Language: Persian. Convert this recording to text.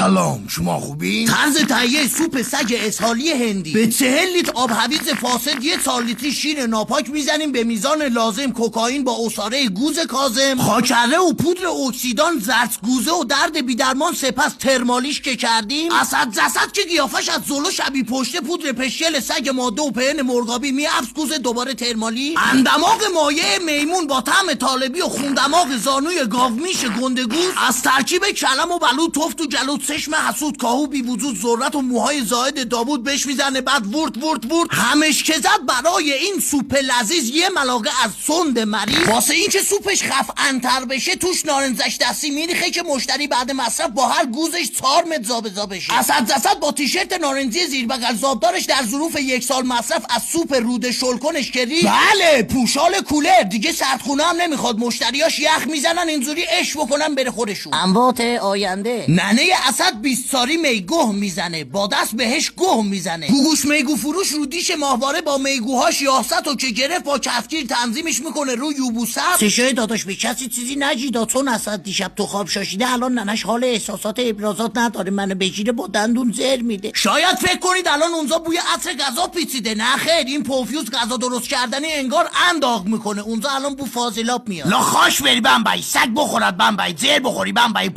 سلام، شما خوبین؟ طرز تهیه سوپ سگ اسهالی هندی. به 40 لیتر آب هویج فاسد 1 لیتر شیر ناپاک میزنیم، به میزان لازم کوکائین با عصاره گوز کاظم، خاکره و پودر اکسیدان، زردگوزه و درد بیدرمان، سپس ترمالیش که کردیم. اسد جسد که قیافش از زلو شبیه پشته، پودر پشیل سگ ماده و پهن مرغابی، میافز گوزه، دوباره ترمالی، اندماغ مایع میمون با طعم طالبی و خوندماغ زانوی گاومیش گندگوز، از ترکیب کلم و بلود، تفت و جلود، چشم حسود، کاهو بی وجود، ذرت و موهای زائد داوود بهش میزنه، بعد ورد همش که زد. برای این سوپ لذیذ 1 ملاقه از سند مریض، واسه این که سوپش خفن‌تر بشه توش نارنجش دستی میریخه که مشتری بعد مصرف با هر گوزش 4 متر زابزا بشه. اسد جسد با تیشرت نارنجی زیر بغل زابدارش در ظروف 1 سال مصرف از سوپ رود شلکنش که ریخت، بله پوشال کولر دیگه، سردخونه هم نمیخواد، مشتریاش یخ میزنن اینجوری اش بکنن بره خودشون. اموات آینده. ننه اسد 20 ساری میگوه میزنه، با دست بهش گوه میزنه. گوگوش میگو فروش رو دیش ماهواره با میگوهاش یاست و که گرفت با کفگیر تنظیمش میکنه رو یوبوست. چشای داداش به کسی چیزی نجیدا، چون اسد دیشب تو خواب شاشیده، الان ننش حال احساسات ابرازات نداره، منو بگیره با دندون زر میده. شاید فکر کنید الان اونجا بوی عطر غذا پیچیده، نه خیر، این پرفیوز غذا درست کردنی انگار انداغ میکنه، اونجا الان بو فاضلاب میاد. لا خاش بری بمبئی، سگ بخورد بمبئی، زر بخوری بمبئی.